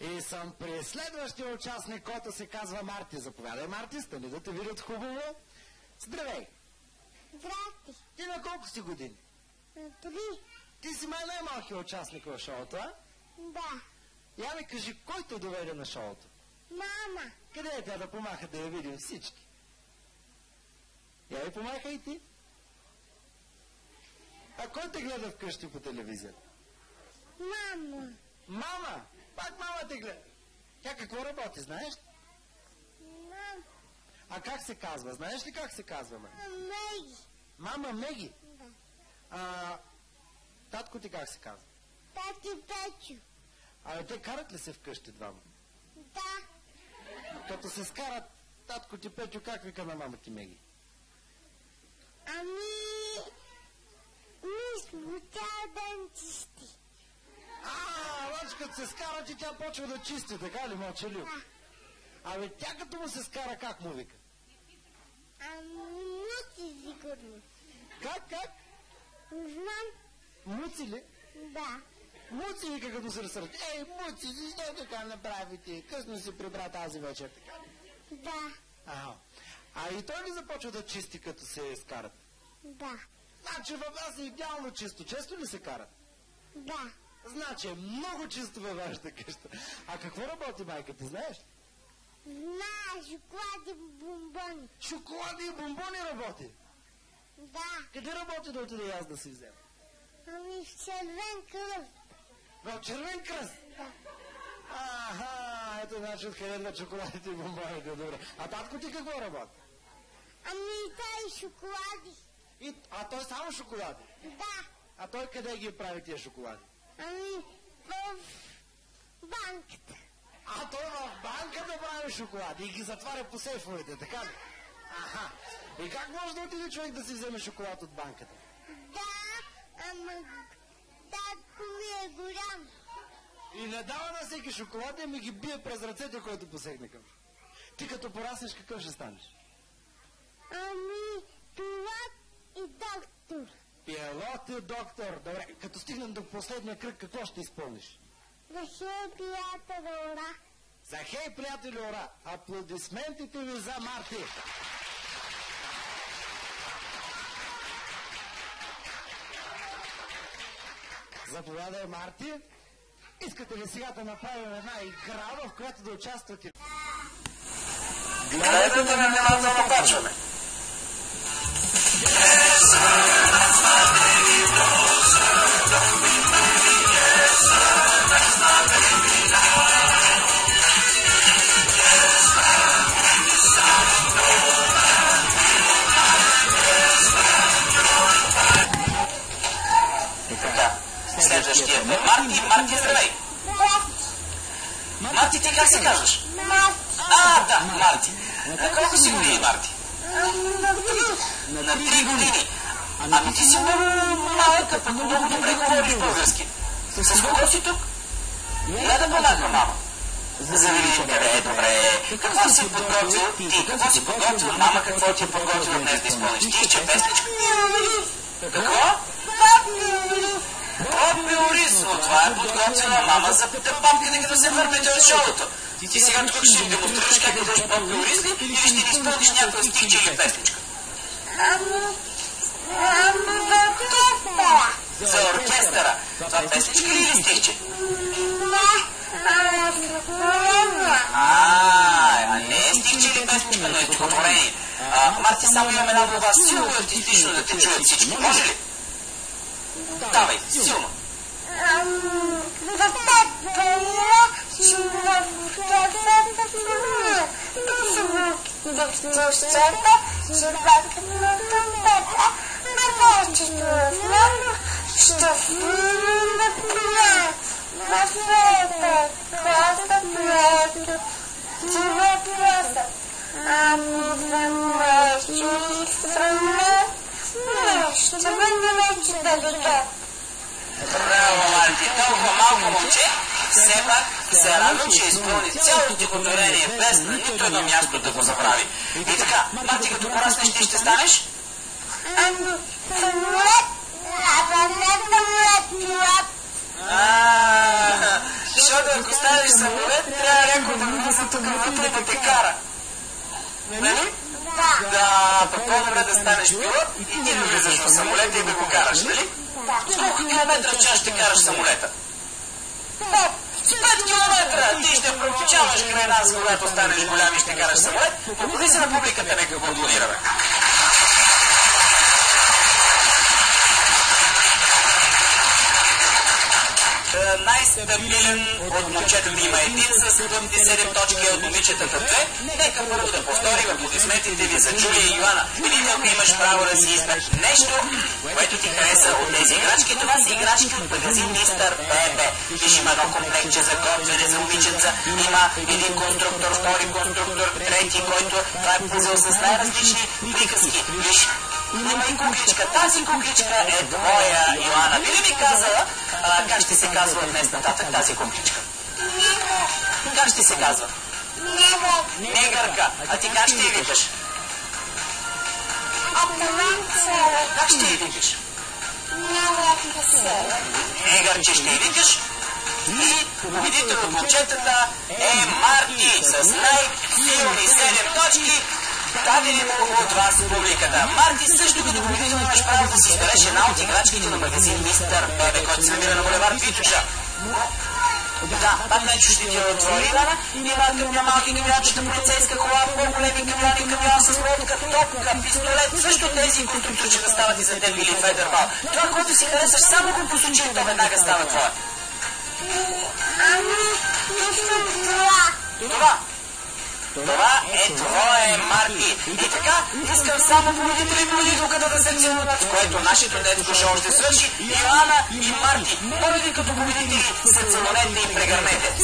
И съм при следващия участник, който се казва Марти. Заповядай, Марти, стани да те видят хубаво. Здравей! Здрасти! Ти на колко си години? 3. Ти си май най-малкият участник в шоуто, а? Да. Я ми кажи, кой те доведе на шоуто? Мама. Къде е тя да помаха да я видим всички? Я ви помаха и ти? А кой те гледа вкъщи по телевизията? Мама. Мама! Пак мама те гледа. Тя какво работи, знаеш? Мама. А как се казва? Знаеш ли как се казва? Меги. Мама Меги? Да. Татко ти как се казва? Тати Печо. Абе, те карат ли се вкъщи двама? Да. Като се скарат, татко ти Печо, как вика на мама ти Меги? Смутява да им чисти. Значи като се скарат и тя почва да чисти, така ли, мълчалив? Да. Абе, тя като му се скара, как му вика? Муци сигурно. Как? Не знам. Муци ли? Да. Муци вика, като се разсърди. Ей, Муци, защо така направите? Късно си прибра тази вечер, така ли? Да. И той ли започва да чисти, като се скарат? Да. Значи във вас е идеално чисто. Често ли се карат? Да. Значи е много чисто във вашата къща. А какво работи майка ти, знаеш? Знае, шоколади, бомбони. Шоколади и бомбони работи. Да. Къде работи да отида и аз да си взема? В червен кръст. В червен кръст? Да. Ето значи откъде на шоколадите и бомбоните, добре. А татко ти какво работи? Той шоколади. А той само шоколади? Да. А той къде ги прави тия шоколади? В банката. Той в банката прави шоколади и ги затваря по сейфовете, така ли? И как може да отиде човек да си вземе шоколад от банката? Да, татко ми е голям. И не дава на всеки шоколад, ми ги бие през ръцете, който посегне към. Ти като пораснеш, какъв ще станеш? Пилот и доктор. Пилот и доктор. Добре, като стигнем до последния кръг, какво ще изпълниш? За хей, приятели, ура! За хей, приятели, ура! Аплодисментите ви за Марти! Заповядай, Марти. Искате ли сега да направим една игра, в която да участвате? Гледайте да внимателно почваме. Следващия е Марти. Марти, здравей! Марти, ти как се казваш? Да, Марти. На колко си години, Марти? На 3 години. Ти си много малък, пък много добре говориш български. С кого си тук? Я да помага, мама. За да видим добре. Какво си подготвил ти? Какво си подготвил? Мама, какво ти е подготвила днес да изпълниш? Ти че песничка? Какво? Попи Орисо, това е подготвила мама за папките, като се върнете от шоуто. Ти сега тук ще ни демонстрираш как да дадеш Попи Орисо или ще ни изпълниш някоя стихче или песничка? За оркестъра. Това песничка ли или стихче? Не е стихче или песничка, но е стихотворение. Марти, само имам една молба, силно артистично да те чуят всички. Може ли? Давай, силно. Браво, Марти, толкова малко момче, все пак се радва, че изпълни цяло стихотворение без на нито едно място да го забрави. И така, Марти, като пораснеш, ти ще станеш? защото ако станеш самолет, трябва някой да влиза тук вътре да те кара. Нали? Да, пък по-добре да станеш пилот и ти да влизаш в самолета и да го караш, нали? С колко километра в час ще караш самолета? 5 километра! Ти ще прокачаваш край нас, когато станеш голям и ще караш самолет. Поклони се на публиката, нека го аплодираме. Най-стабилен от момчетата има един с 27 точки, от момичетата 2. Нека първо да повторим аплодисментите ви за Джулия и Йоана. Видите, имаш право да си избереш нещо, което ти хареса от тези играчки. Това са играчки от магазин Мистер Бебе. Виж, има едно комплектче за готвене за момиченца. Има един конструктор, втори конструктор, трети, който това е пузел с най-различни приказки. Виж, има и кукличка. Тази кукличка е твоя, Йоана. Би ли ми казала как ще се казва днес нататък тази кукличка? Как ще се казва? Негърка. А ти как ще я викаш? Как ще я викаш? Негърче ще я викаш. И победител от момчетата е Марти с най-силни 7 точки. Дадени му от вас публиката. Марти също като победител имаш право да си избереш една от играчките на магазин Мистер Бебе, който се намира на булевард Витоша. Да, пак най-чу ще ти отвори, Ивана. Има малки камиончета, полицейска кола, по-големи камиони, камион с лодка, топка, пистолет. Също тези конструкторчета стават и за теб или федербал. Това, което си харесаш, само го посочи, то веднага става твоя. Това е твое, Марти. И така, искам само победителката да се целунат, в което нашето детско шоу ще свърши. Йоана и Марти, бъдете като победители, се целунете и прегърнете.